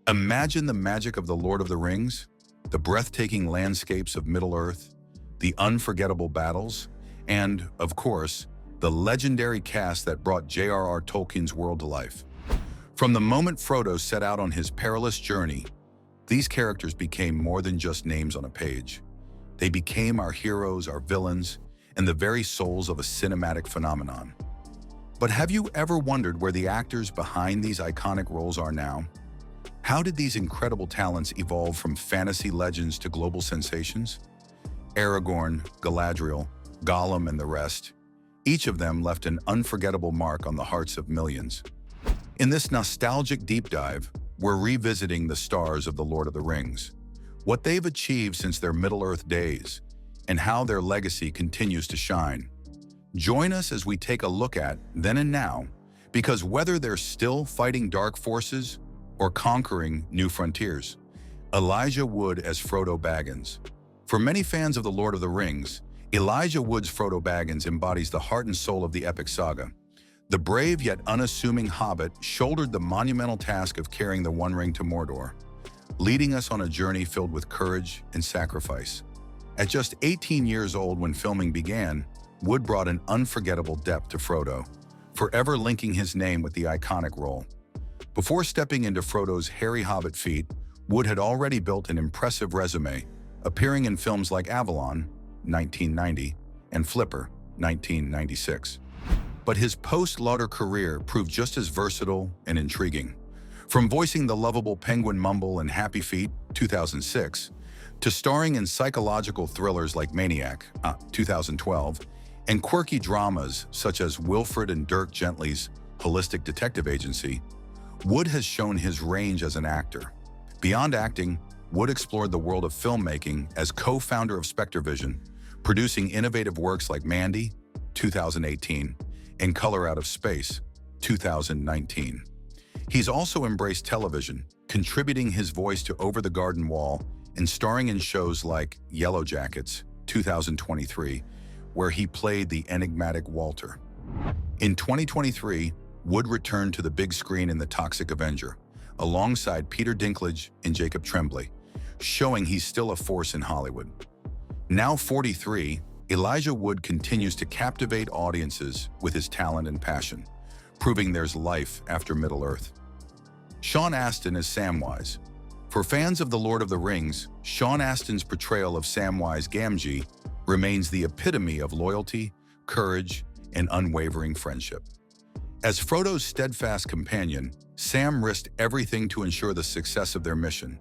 Imagine the magic of the Lord of the Rings, the breathtaking landscapes of Middle-earth, the unforgettable battles, and, of course, the legendary cast that brought J.R.R. Tolkien's world to life. From the moment Frodo set out on his perilous journey, these characters became more than just names on a page. They became our heroes, our villains, and the very souls of a cinematic phenomenon. But have you ever wondered where the actors behind these iconic roles are now? How did these incredible talents evolve from fantasy legends to global sensations? Aragorn, Galadriel, Gollum, and the rest, each of them left an unforgettable mark on the hearts of millions. In this nostalgic deep dive, we're revisiting the stars of the Lord of the Rings, what they've achieved since their Middle-earth days, and how their legacy continues to shine. Join us as we take a look at then and now, because whether they're still fighting dark forces or conquering new frontiers, Elijah Wood as Frodo Baggins. For many fans of The Lord of the Rings, Elijah Wood's Frodo Baggins embodies the heart and soul of the epic saga. The brave yet unassuming hobbit shouldered the monumental task of carrying the One Ring to Mordor, leading us on a journey filled with courage and sacrifice. At just 18 years old when filming began, Wood brought an unforgettable depth to Frodo, forever linking his name with the iconic role. Before stepping into Frodo's hairy hobbit feat, Wood had already built an impressive resume, appearing in films like Avalon, 1990, and Flipper, 1996. But his post-Lauder career proved just as versatile and intriguing. From voicing the lovable Penguin Mumble in Happy Feet, 2006, to starring in psychological thrillers like Maniac, 2012, and quirky dramas such as Wilfred and Dirk Gently's Holistic Detective Agency, Wood has shown his range as an actor. Beyond acting, Wood explored the world of filmmaking as co-founder of SpectreVision, producing innovative works like Mandy, 2018, and Color Out of Space, 2019. He's also embraced television, contributing his voice to Over the Garden Wall and starring in shows like Yellow Jackets, 2023, where he played the enigmatic Walter. In 2023, Wood returned to the big screen in The Toxic Avenger, alongside Peter Dinklage and Jacob Tremblay, showing he's still a force in Hollywood. Now 43, Elijah Wood continues to captivate audiences with his talent and passion, proving there's life after Middle-earth. Sean Astin is Samwise. For fans of The Lord of the Rings, Sean Astin's portrayal of Samwise Gamgee remains the epitome of loyalty, courage, and unwavering friendship. As Frodo's steadfast companion, Sam risked everything to ensure the success of their mission,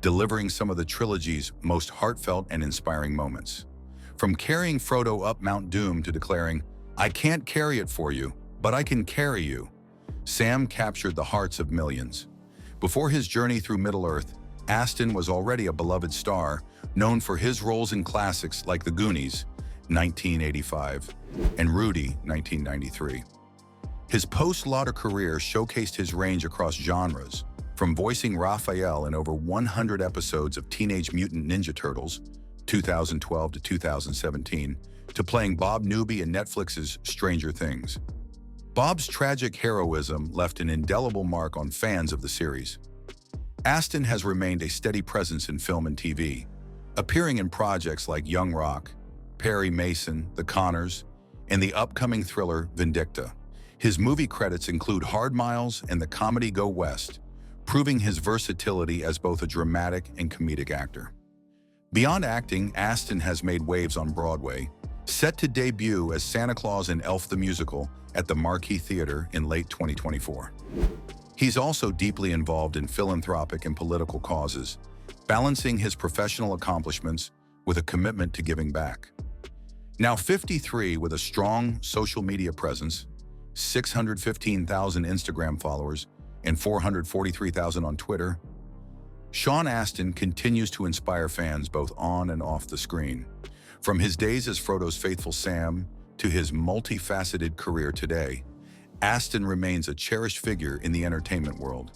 delivering some of the trilogy's most heartfelt and inspiring moments. From carrying Frodo up Mount Doom to declaring, "I can't carry it for you, but I can carry you," Sam captured the hearts of millions. Before his journey through Middle-earth, Astin was already a beloved star, known for his roles in classics like The Goonies, 1985, and Rudy, 1993. His post-Lauder career showcased his range across genres, from voicing Raphael in over 100 episodes of Teenage Mutant Ninja Turtles, 2012 to 2017, to playing Bob Newby in Netflix's Stranger Things. Bob's tragic heroism left an indelible mark on fans of the series. Astin has remained a steady presence in film and TV, appearing in projects like Young Rock, Perry Mason, The Connors, and the upcoming thriller Vindicta. His movie credits include Hard Miles and the comedy Go West, proving his versatility as both a dramatic and comedic actor. Beyond acting, Astin has made waves on Broadway, set to debut as Santa Claus in Elf the Musical at the Marquee Theater in late 2024. He's also deeply involved in philanthropic and political causes, balancing his professional accomplishments with a commitment to giving back. Now 53 with a strong social media presence, 615,000 Instagram followers, and 443,000 on Twitter, Sean Astin continues to inspire fans both on and off the screen. From his days as Frodo's faithful Sam to his multifaceted career today, Astin remains a cherished figure in the entertainment world.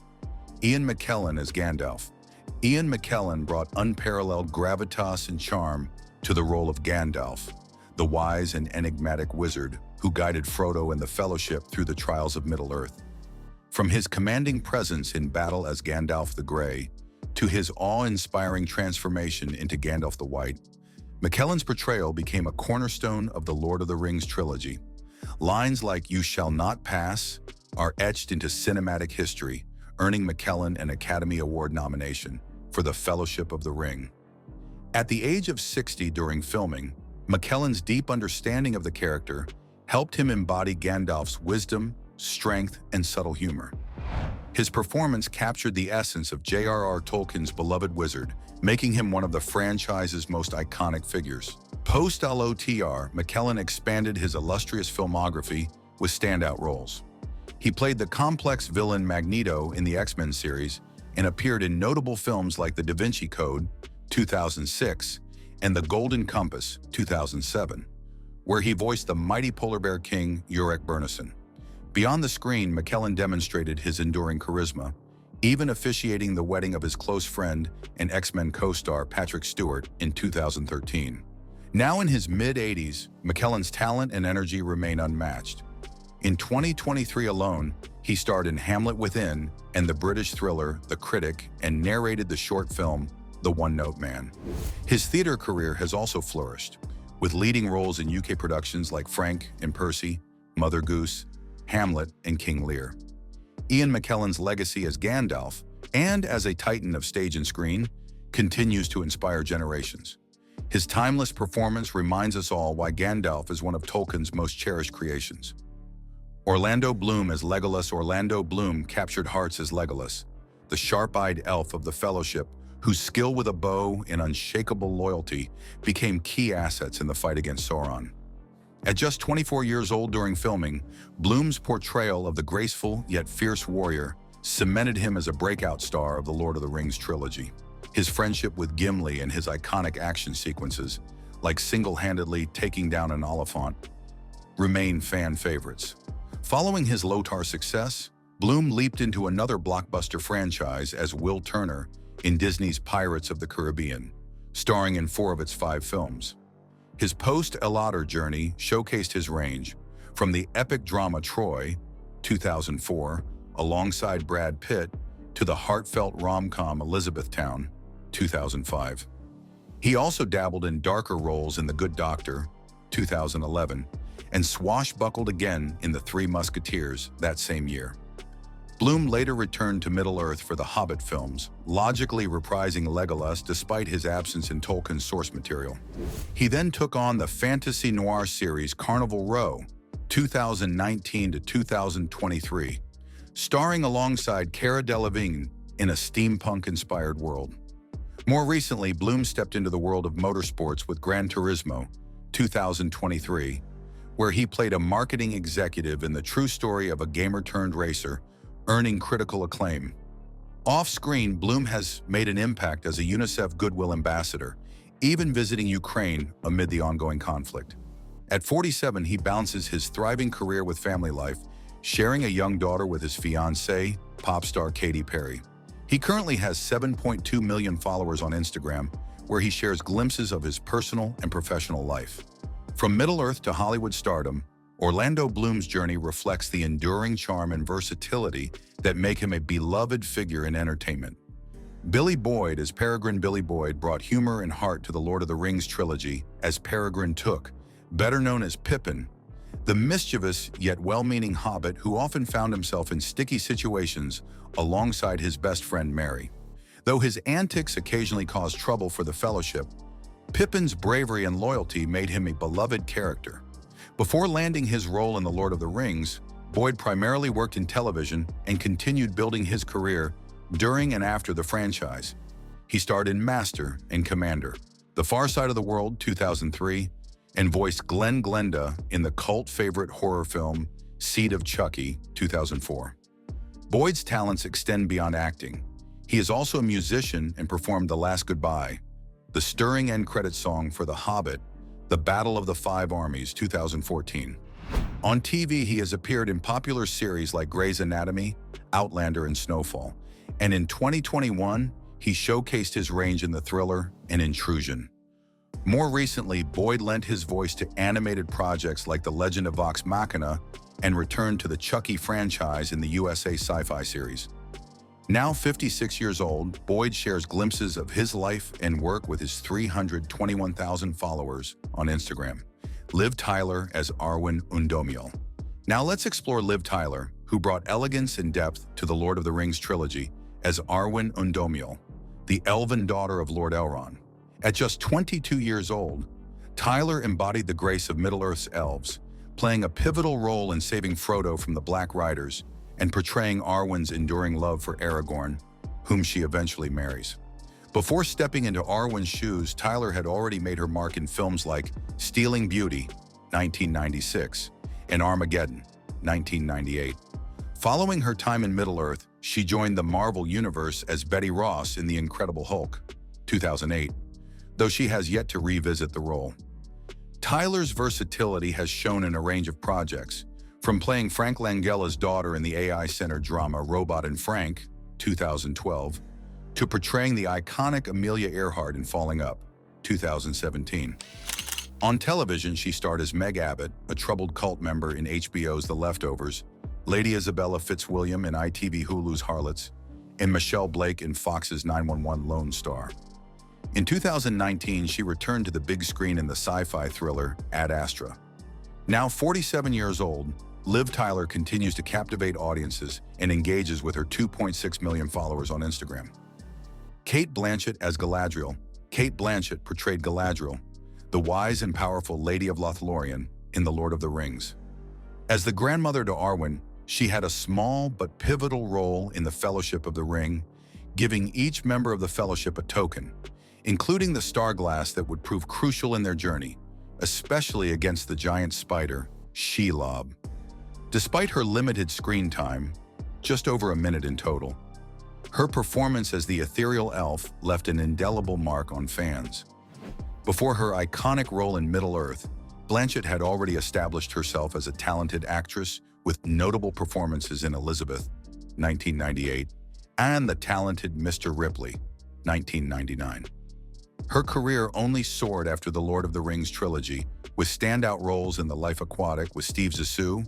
Ian McKellen as Gandalf. Ian McKellen brought unparalleled gravitas and charm to the role of Gandalf, the wise and enigmatic wizard who guided Frodo and the Fellowship through the trials of Middle-earth. From his commanding presence in battle as Gandalf the Grey to his awe-inspiring transformation into Gandalf the White, McKellen's portrayal became a cornerstone of the Lord of the Rings trilogy. Lines like "You shall not pass" are etched into cinematic history, earning McKellen an Academy Award nomination for The Fellowship of the Ring. At the age of 60 during filming, McKellen's deep understanding of the character helped him embody Gandalf's wisdom, strength, and subtle humor. His performance captured the essence of J.R.R. Tolkien's beloved wizard, making him one of the franchise's most iconic figures. Post-LOTR, McKellen expanded his illustrious filmography with standout roles. He played the complex villain Magneto in the X-Men series and appeared in notable films like The Da Vinci Code, 2006, and The Golden Compass, 2007, where he voiced the mighty polar bear king J.R.R. Bernison. Beyond the screen, McKellen demonstrated his enduring charisma, even officiating the wedding of his close friend and X-Men co-star Patrick Stewart in 2013. Now in his mid-80s, McKellen's talent and energy remain unmatched. In 2023 alone, he starred in Hamlet Within and the British thriller The Critic and narrated the short film The One-Note Man. His theater career has also flourished, with leading roles in UK productions like Frank and Percy, Mother Goose, Hamlet, and King Lear. Ian McKellen's legacy as Gandalf, and as a titan of stage and screen, continues to inspire generations. His timeless performance reminds us all why Gandalf is one of Tolkien's most cherished creations. Orlando Bloom as Legolas. Orlando Bloom captured hearts as Legolas, the sharp-eyed elf of the Fellowship, whose skill with a bow and unshakable loyalty became key assets in the fight against Sauron. At just 24 years old during filming, Bloom's portrayal of the graceful yet fierce warrior cemented him as a breakout star of the Lord of the Rings trilogy. His friendship with Gimli and his iconic action sequences, like single-handedly taking down an Oliphant, remain fan favorites. Following his LOTR success, Bloom leaped into another blockbuster franchise as Will Turner in Disney's Pirates of the Caribbean, starring in 4 of its 5 films. His post-LOTR journey showcased his range, from the epic drama Troy, 2004, alongside Brad Pitt, to the heartfelt rom-com Elizabethtown, 2005. He also dabbled in darker roles in The Good Doctor, 2011, and swashbuckled again in The Three Musketeers that same year. Bloom later returned to Middle-earth for the Hobbit films, logically reprising Legolas despite his absence in Tolkien's source material. He then took on the fantasy noir series Carnival Row, 2019 to 2023, starring alongside Cara Delevingne in a steampunk-inspired world. More recently, Bloom stepped into the world of motorsports with Gran Turismo, 2023, where he played a marketing executive in the true story of a gamer-turned-racer, earning critical acclaim. Off-screen, Bloom has made an impact as a UNICEF Goodwill Ambassador, even visiting Ukraine amid the ongoing conflict. At 47, he balances his thriving career with family life, sharing a young daughter with his fiancée, pop star Katy Perry. He currently has 7.2 million followers on Instagram, where he shares glimpses of his personal and professional life. From Middle-earth to Hollywood stardom, Orlando Bloom's journey reflects the enduring charm and versatility that make him a beloved figure in entertainment. Billy Boyd as Peregrine. Billy Boyd brought humor and heart to the Lord of the Rings trilogy as Peregrine Took, better known as Pippin, the mischievous yet well-meaning hobbit who often found himself in sticky situations alongside his best friend Merry. Though his antics occasionally caused trouble for the Fellowship, Pippin's bravery and loyalty made him a beloved character. Before landing his role in The Lord of the Rings, Boyd primarily worked in television and continued building his career during and after the franchise. He starred in Master and Commander, The Far Side of the World, 2003, and voiced Glenn Glenda in the cult favorite horror film Seed of Chucky, 2004. Boyd's talents extend beyond acting. He is also a musician and performed The Last Goodbye, the stirring end credit song for The Hobbit, The Battle of the Five Armies, 2014. On TV, he has appeared in popular series like Grey's Anatomy, Outlander, and Snowfall. And in 2021, he showcased his range in the thriller and Intrusion. More recently, Boyd lent his voice to animated projects like The Legend of Vox Machina and returned to the Chucky franchise in the USA Sci-Fi series. Now 56 years old, Boyd shares glimpses of his life and work with his 321,000 followers on Instagram. Liv Tyler as Arwen Undomiel. Now let's explore Liv Tyler, who brought elegance and depth to the Lord of the Rings trilogy as Arwen Undomiel, the elven daughter of Lord Elrond. At just 22 years old, Tyler embodied the grace of Middle-earth's elves, playing a pivotal role in saving Frodo from the Black Riders and portraying Arwen's enduring love for Aragorn, whom she eventually marries. Before stepping into Arwen's shoes, Tyler had already made her mark in films like Stealing Beauty, 1996, and Armageddon, 1998. Following her time in Middle-earth, she joined the Marvel Universe as Betty Ross in The Incredible Hulk, 2008, though she has yet to revisit the role. Tyler's versatility has shown in a range of projects, from playing Frank Langella's daughter in the AI-centered drama Robot and Frank, 2012, to portraying the iconic Amelia Earhart in Falling Up, 2017. On television, she starred as Meg Abbott, a troubled cult member in HBO's The Leftovers, Lady Isabella Fitzwilliam in ITV Hulu's Harlots, and Michelle Blake in Fox's 911 Lone Star. In 2019, she returned to the big screen in the sci-fi thriller Ad Astra. Now 47 years old, Liv Tyler continues to captivate audiences and engages with her 2.6 million followers on Instagram. Cate Blanchett as Galadriel. Cate Blanchett portrayed Galadriel, the wise and powerful Lady of Lothlorien, in The Lord of the Rings. As the grandmother to Arwen, she had a small but pivotal role in the Fellowship of the Ring, giving each member of the Fellowship a token, including the Starglass that would prove crucial in their journey, especially against the giant spider, Shelob. Despite her limited screen time, just over a minute in total, her performance as the ethereal elf left an indelible mark on fans. Before her iconic role in Middle-earth, Blanchett had already established herself as a talented actress with notable performances in Elizabeth, 1998, and The Talented Mr. Ripley, 1999. Her career only soared after the Lord of the Rings trilogy, with standout roles in The Life Aquatic with Steve Zissou,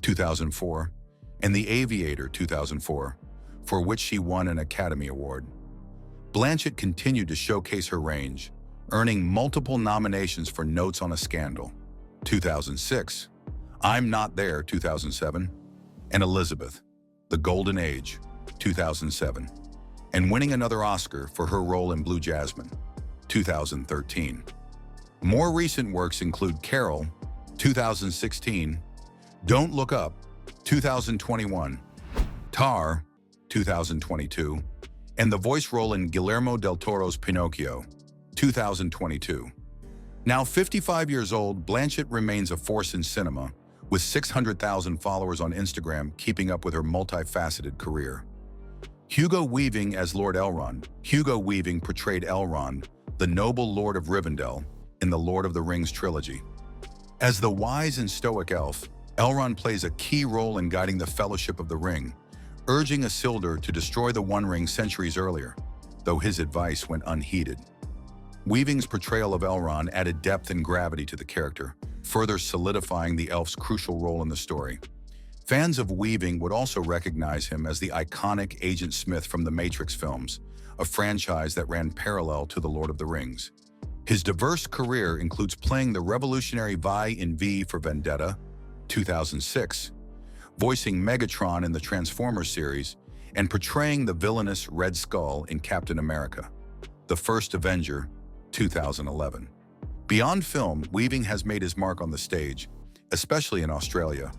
2004, and The Aviator, 2004, for which she won an Academy Award. Blanchett continued to showcase her range, earning multiple nominations for Notes on a Scandal, 2006, I'm Not There, 2007, and Elizabeth, The Golden Age, 2007, and winning another Oscar for her role in Blue Jasmine, 2013. More recent works include Carol, 2016, Don't Look Up, 2021, Tar, 2022, and the voice role in Guillermo del Toro's Pinocchio, 2022. Now 55 years old, Blanchett remains a force in cinema, with 600,000 followers on Instagram keeping up with her multifaceted career. Hugo Weaving as Lord Elrond. Hugo Weaving portrayed Elrond, the noble Lord of Rivendell, in the Lord of the Rings trilogy. As the wise and stoic elf, Elrond plays a key role in guiding the Fellowship of the Ring, urging Isildur to destroy the One Ring centuries earlier, though his advice went unheeded. Weaving's portrayal of Elrond added depth and gravity to the character, further solidifying the elf's crucial role in the story. Fans of Weaving would also recognize him as the iconic Agent Smith from the Matrix films, a franchise that ran parallel to The Lord of the Rings. His diverse career includes playing the revolutionary Vi in V for Vendetta, 2006, voicing Megatron in the Transformers series, and portraying the villainous Red Skull in Captain America, The First Avenger, 2011. Beyond film, Weaving has made his mark on the stage, especially in Australia,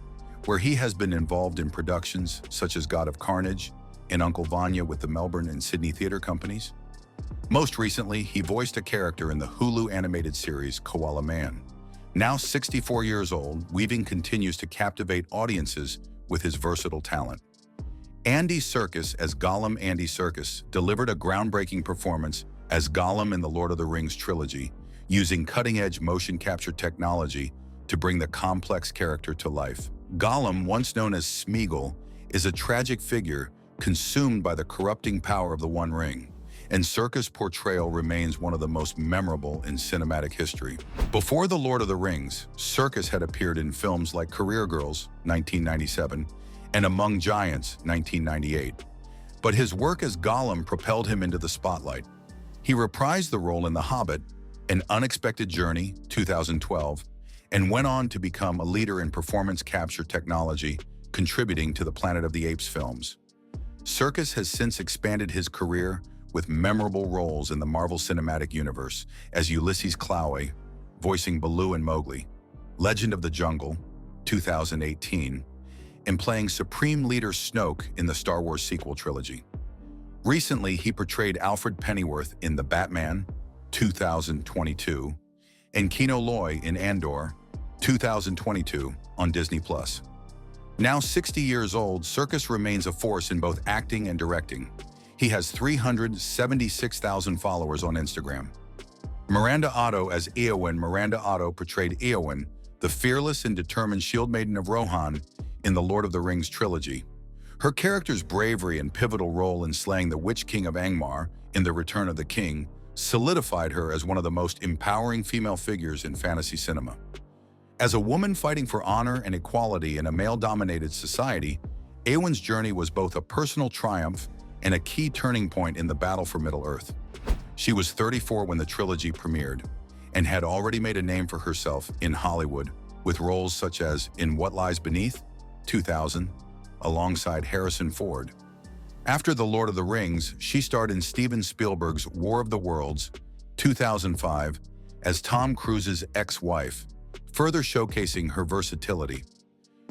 where he has been involved in productions such as God of Carnage and Uncle Vanya with the Melbourne and Sydney theatre companies. Most recently, he voiced a character in the Hulu animated series Koala Man. Now 64 years old, Weaving continues to captivate audiences with his versatile talent. Andy Serkis as Gollum. Andy Serkis delivered a groundbreaking performance as Gollum in the Lord of the Rings trilogy, using cutting-edge motion capture technology to bring the complex character to life. Gollum, once known as Smeagol, is a tragic figure consumed by the corrupting power of the One Ring, and Circus' portrayal remains one of the most memorable in cinematic history. Before The Lord of the Rings, Circus had appeared in films like Career Girls, 1997, and Among Giants, 1998. But his work as Gollum propelled him into the spotlight. He reprised the role in The Hobbit, An Unexpected Journey, 2012, and went on to become a leader in performance capture technology, contributing to the Planet of the Apes films. Circus has since expanded his career with memorable roles in the Marvel Cinematic Universe as Ulysses Klaue, voicing Baloo and Mowgli, Legend of the Jungle, 2018, and playing Supreme Leader Snoke in the Star Wars sequel trilogy. Recently, he portrayed Alfred Pennyworth in The Batman, 2022, and Kino Loy in Andor, 2022, on Disney+. Now 60 years old, Circus remains a force in both acting and directing. He has 376,000 followers on Instagram. Miranda Otto as Eowyn. Miranda Otto portrayed Eowyn, the fearless and determined shield maiden of Rohan, in the Lord of the Rings trilogy. Her character's bravery and pivotal role in slaying the Witch King of Angmar in The Return of the King solidified her as one of the most empowering female figures in fantasy cinema. As a woman fighting for honor and equality in a male-dominated society, Eowyn's journey was both a personal triumph and a key turning point in the battle for Middle-earth. She was 34 when the trilogy premiered and had already made a name for herself in Hollywood with roles such as in What Lies Beneath, 2000, alongside Harrison Ford. After The Lord of the Rings, she starred in Steven Spielberg's War of the Worlds, 2005, as Tom Cruise's ex-wife, further showcasing her versatility.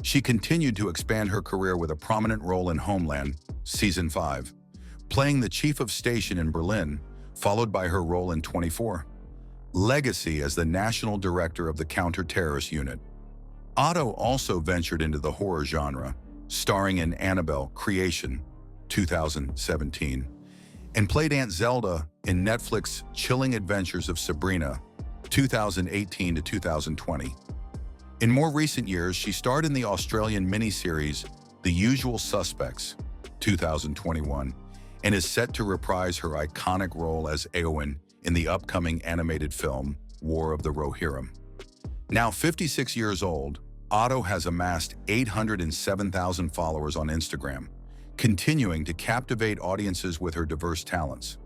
She continued to expand her career with a prominent role in Homeland, Season 5, playing the Chief of Station in Berlin, followed by her role in 24. Legacy as the National Director of the Counter-Terrorist Unit. Otto also ventured into the horror genre, starring in Annabelle Creation, 2017, and played Aunt Zelda in Netflix's Chilling Adventures of Sabrina, 2018 to 2020. In more recent years, she starred in the Australian miniseries The Usual Suspects, 2021, and is set to reprise her iconic role as Eowyn in the upcoming animated film War of the Rohirrim. Now 56 years old, Otto has amassed 807,000 followers on Instagram, continuing to captivate audiences with her diverse talents.